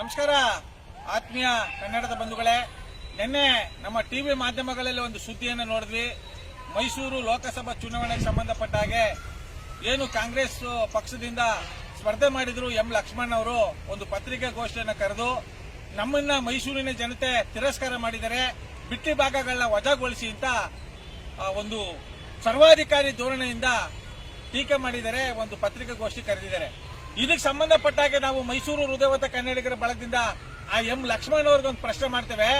ನಮಸ್ಕಾರ ಆತ್ಮೀಯ ಕನ್ನಡದ ಬಂಧುಗಳೇ, ನಿನ್ನೆ ನಮ್ಮ ಟಿವಿ ಮಾಧ್ಯಮಗಳಲ್ಲಿ ಒಂದು ಸುದ್ದಿಯನ್ನು ನೋಡಿದ್ವಿ. ಮೈಸೂರು ಲೋಕಸಭಾ ಚುನಾವಣೆಗೆ ಸಂಬಂಧಪಟ್ಟ ಹಾಗೆ ಏನು ಕಾಂಗ್ರೆಸ್ ಪಕ್ಷದಿಂದ ಸ್ಪರ್ಧೆ ಮಾಡಿದ್ರು ಎಂ ಲಕ್ಷ್ಮಣ್ ಅವರು ಒಂದು ಪತ್ರಿಕಾಗೋಷ್ಠಿಯನ್ನು ಕರೆದು ನಮ್ಮನ್ನ ಮೈಸೂರಿನ ಜನತೆ ತಿರಸ್ಕಾರ ಮಾಡಿದರೆ, ಬಿಟ್ಟಿ ಭಾಗಗಳನ್ನ ವಜಾಗೊಳಿಸಿ ಅಂತ ಒಂದು ಸರ್ವಾಧಿಕಾರಿ ಧೋರಣೆಯಿಂದ ಟೀಕೆ ಮಾಡಿದರೆ, ಒಂದು ಪತ್ರಿಕಾಗೋಷ್ಠಿ ಕರೆದಿದ್ದಾರೆ. ಇದಕ್ಕೆ ಸಂಬಂಧಪಟ್ಟ ಹಾಗೆ ನಾವು ಮೈಸೂರು ಹೃದಯವಂತ ಕನ್ನಡಿಗರ ಬಳಗದಿಂದ ಆ ಎಂ ಲಕ್ಷ್ಮಣ್ ಅವ್ರಿಗೊಂದು ಪ್ರಶ್ನೆ ಮಾಡ್ತೇವೆ.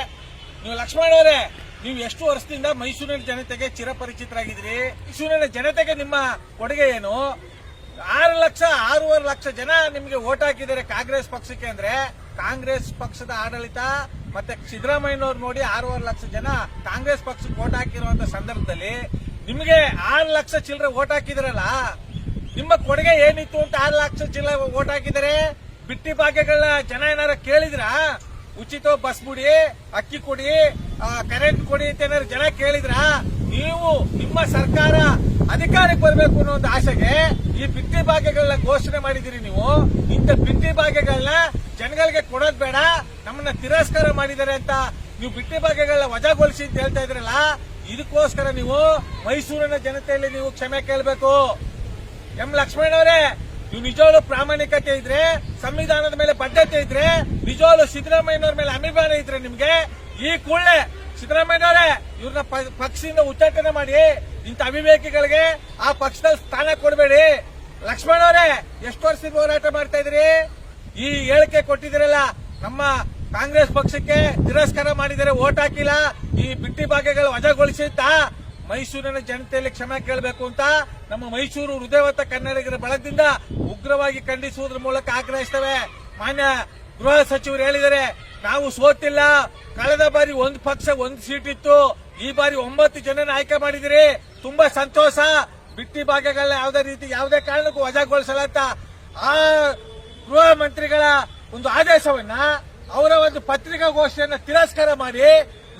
ನೀವು ಲಕ್ಷ್ಮಣ್ ಅವರೇ, ನೀವು ಎಷ್ಟು ವರ್ಷದಿಂದ ಮೈಸೂರಿನ ಜನತೆಗೆ ಚಿರಪರಿಚಿತರಾಗಿದ್ದೀರಿ? ಮೈಸೂರಿನ ಜನತೆಗೆ ನಿಮ್ಮ ಕೊಡುಗೆ ಏನು? 6.5 ಲಕ್ಷ ಜನ ನಿಮಗೆ ವೋಟ್ ಹಾಕಿದ್ದಾರೆ ಕಾಂಗ್ರೆಸ್ ಪಕ್ಷಕ್ಕೆ. ಅಂದ್ರೆ ಕಾಂಗ್ರೆಸ್ ಪಕ್ಷದ ಆಡಳಿತ ಮತ್ತೆ ಸಿದ್ದರಾಮಯ್ಯನವ್ರು ನೋಡಿ 6.5 ಲಕ್ಷ ಜನ ಕಾಂಗ್ರೆಸ್ ಪಕ್ಷಕ್ಕೆ ವೋಟ್ ಹಾಕಿರುವಂತ ಸಂದರ್ಭದಲ್ಲಿ ನಿಮಗೆ 6 ಲಕ್ಷ ಚಿಲ್ಲರೆ ವೋಟ್ ಹಾಕಿದ್ರಲ್ಲ, ನಿಮ್ಮ ಕೊಡುಗೆ ಏನಿತ್ತು ಅಂತ 6 ಲಕ್ಷ ಚಿಲ್ಲರೆ ವೋಟ್ ಹಾಕಿದರೆ? ಬಿಟ್ಟಿ ಭಾಗ್ಯಗಳನ್ನ ಜನ ಏನಾರ ಕೇಳಿದ್ರ? ಉಚಿತ ಬಸ್ ಬಿಡಿ, ಅಕ್ಕಿ ಕೊಡಿ, ಕರೆಂಟ್ ಕೊಡಿ ಅಂತ ಏನಾರು ಜನ ಕೇಳಿದ್ರ? ನೀವು ನಿಮ್ಮ ಸರ್ಕಾರ ಅಧಿಕಾರಕ್ಕೆ ಬರಬೇಕು ಅನ್ನೋ ಒಂದು ಆಸೆಗೆ ಈ ಬಿಟ್ಟಿ ಭಾಗ್ಯಗಳನ್ನ ಘೋಷಣೆ ಮಾಡಿದಿರಿ. ನೀವು ಇಂಥ ಬಿಟ್ಟಿ ಭಾಗ್ಯಗಳನ್ನ ಜನಗಳಿಗೆ ಕೊಡೋದ್ ಬೇಡ, ನಮ್ಮನ್ನ ತಿರಸ್ಕಾರ ಮಾಡಿದ್ದಾರೆ ಅಂತ ನೀವು ಬಿಟ್ಟಿ ಭಾಗ್ಯಗಳನ್ನ ವಜಾಗೊಳಿಸಿ ಅಂತ ಹೇಳ್ತಾ ಇದ್ರಲ್ಲ, ಇದಕ್ಕೋಸ್ಕರ ನೀವು ಮೈಸೂರಿನ ಜನತೆಯಲ್ಲಿ ನೀವು ಕ್ಷಮೆ ಕೇಳಬೇಕು. ಎಂ ಲಕ್ಷ್ಮಣ್ ಅವರೇ, ನೀವು ನಿಜವಾಗ್ಲೂ ಪ್ರಾಮಾಣಿಕತೆ ಇದ್ರೆ, ಸಂವಿಧಾನದ ಮೇಲೆ ಬದ್ಧತೆ ಇದ್ರೆ, ನಿಜವಾಗ್ಲೂ ಸಿದ್ದರಾಮಯ್ಯನವ್ರ ಮೇಲೆ ಅಭಿಮಾನ ಇದ್ರೆ ನಿಮ್ಗೆ ಈ ಕೂಡಲೇ ಸಿದ್ದರಾಮಯ್ಯನವರೇ ಇವ್ರನ್ನ ಪಕ್ಷದಿಂದ ಉಚ್ಚಾಟನೆ ಮಾಡಿ. ಇಂಥ ಅವಿವೇಕಿಗಳಿಗೆ ಆ ಪಕ್ಷದಲ್ಲಿ ಸ್ಥಾನ ಕೊಡಬೇಡಿ. ಲಕ್ಷ್ಮಣ್ ಅವರೇ, ಎಷ್ಟು ವರ್ಷದಿಂದ ಹೋರಾಟ ಮಾಡ್ತಾ ಇದ್ರಿ? ಈ ಹೇಳಿಕೆ ಕೊಟ್ಟಿದ್ದೀರಲ್ಲ, ನಮ್ಮ ಕಾಂಗ್ರೆಸ್ ಪಕ್ಷಕ್ಕೆ ತಿರಸ್ಕಾರ ಮಾಡಿದರೆ, ವೋಟ್ ಹಾಕಿಲ್ಲ, ಈ ಬಿಟ್ಟಿ ಭಾಗ್ಯಗಳು ವಜಾಗೊಳಿಸಿ ಅಂತ ಮೈಸೂರಿನ ಜನತೆಯಲ್ಲಿ ಕ್ಷಮೆ ಕೇಳಬೇಕು ಅಂತ ನಮ್ಮ ಮೈಸೂರು ಹೃದಯವಂತ ಕನ್ನಡಿಗರ ಬಳಗದಿಂದ ಉಗ್ರವಾಗಿ ಖಂಡಿಸುವುದರ ಮೂಲಕ ಆಗ್ರಹಿಸ್ತೇವೆ. ಮಾನ್ಯ ಗೃಹ ಸಚಿವರು ಹೇಳಿದರೆ, ನಾವು ಸೋತಿಲ್ಲ, ಕಳೆದ ಬಾರಿ ಒಂದು ಪಕ್ಷ ಒಂದು ಸೀಟ್ ಇತ್ತು, ಈ ಬಾರಿ 9 ಜನನ ಆಯ್ಕೆ ಮಾಡಿದಿರಿ, ತುಂಬಾ ಸಂತೋಷ. ಬಿಟ್ಟಿ ಭಾಗ್ಯಗಳನ್ನ ಯಾವುದೇ ರೀತಿ ಯಾವುದೇ ಕಾರಣಕ್ಕೂ ವಜಾಗೊಳಿಸಲ್ಲ ಅಂತ ಆ ಗೃಹ ಮಂತ್ರಿಗಳ ಒಂದು ಆದೇಶವನ್ನ, ಅವರ ಒಂದು ಪತ್ರಿಕಾಗೋಷ್ಠಿಯನ್ನ ತಿರಸ್ಕಾರ ಮಾಡಿ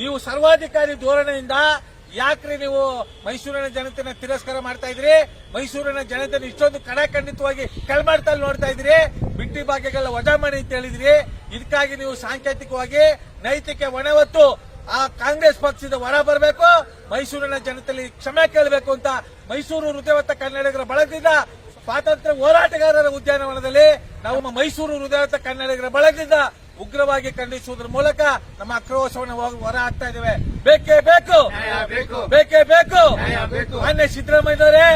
ನೀವು ಸರ್ವಾಧಿಕಾರಿ ಧೋರಣೆಯಿಂದ ಯಾಕ್ರಿ ನೀವು ಮೈಸೂರಿನ ಜನತೆನ ತಿರಸ್ಕಾರ ಮಾಡ್ತಾ ಇದ್ರಿ? ಮೈಸೂರಿನ ಜನತೆನ ಇಷ್ಟೊಂದು ಕಡಾಖಂಡಿತವಾಗಿ ಕೆಳಮಾಡ್ತಲ್ಲಿ ನೋಡ್ತಾ ಇದ್ರಿ. ಬಿಟ್ಟಿ ಭಾಗ್ಯಗಳ ವಜಾ ಮಾಡಿ ಅಂತ ಹೇಳಿದ್ರಿ. ಇದಕ್ಕಾಗಿ ನೀವು ಸಾಂಕೇತಿಕವಾಗಿ ನೈತಿಕ ಹೊಣೆ ಹೊತ್ತು ಆ ಕಾಂಗ್ರೆಸ್ ಪಕ್ಷದ ಹೊರ ಬರಬೇಕು, ಮೈಸೂರಿನ ಜನತೆಯಲ್ಲಿ ಕ್ಷಮೆ ಕೇಳಬೇಕು ಅಂತ ಮೈಸೂರು ಹೃದಯವಂತ ಕನ್ನಡಿಗರ ಬಳಗದಿಂದ, ಸ್ವಾತಂತ್ರ್ಯ ಹೋರಾಟಗಾರರ ಉದ್ಯಾನವನದಲ್ಲಿ ನಾವು ಮೈಸೂರು ಹೃದಯವಂತ ಕನ್ನಡಿಗರ ಬಳಗದಿಂದ ಉಗ್ರವಾಗಿ ಖಂಡಿಸುವುದರ ಮೂಲಕ ನಮ್ಮ ಆಕ್ರೋಶವನ್ನು ಹೊರ ಹಾಕ್ತಾ ಇದ್ದೇವೆ. ಬೇಕೇ ಬೇಕು, ಬೇಕೇ ಬೇಕು. ಮಾನ್ಯ ಸಿದ್ದರಾಮಯ್ಯನವರೇ,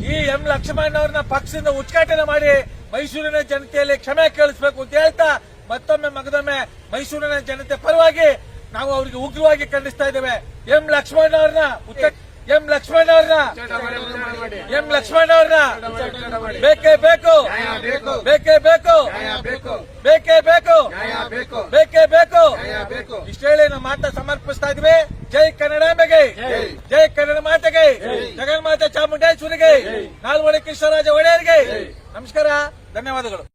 ಈ ಎಂ ಲಕ್ಷ್ಮಣ್ ಅವ್ರನ್ನ ಪಕ್ಷದಿಂದ ಉಚ್ಚಾಟನೆ ಮಾಡಿ ಮೈಸೂರಿನ ಜನತೆಯಲ್ಲಿ ಕ್ಷಮೆ ಕೇಳಿಸಬೇಕು ಅಂತ ಹೇಳ್ತಾ, ಮತ್ತೊಮ್ಮೆ ಮಗದೊಮ್ಮೆ ಮೈಸೂರಿನ ಜನತೆ ಪರವಾಗಿ ನಾವು ಅವರಿಗೆ ಉಗ್ರವಾಗಿ ಖಂಡಿಸ್ತಾ ಇದ್ದೇವೆ. ಎಂ ಲಕ್ಷ್ಮಣ್ ಅವ್ರನ್ನ ಬೇಕೇ ಬೇಕು, ಬೇಕೇ ಬೇಕು, ಬೇಕೇ ಬೇಕು, ಬೇಕೇ ಬೇಕು. ಇಷ್ಟ ಹೇಳಿ ನಮ್ಮ ಮಾತಾ ಸಮರ್ಪಿಸ್ತಾ ಇದ್ವಿ. ಜೈ ಕನ್ನಡಾಂಬೆಗೆ, ಜೈ ಕನ್ನಡ ಮಾತೆಗೆ, ಜಗನ್ಮಾತೆ ಚಾಮುಂಡೇಶ್ವರಿಗೆ, ನಾಲ್ವಡಿ ಕೃಷ್ಣರಾಜ ಒಡೆಯರಿಗೆ ನಮಸ್ಕಾರ, ಧನ್ಯವಾದಗಳು.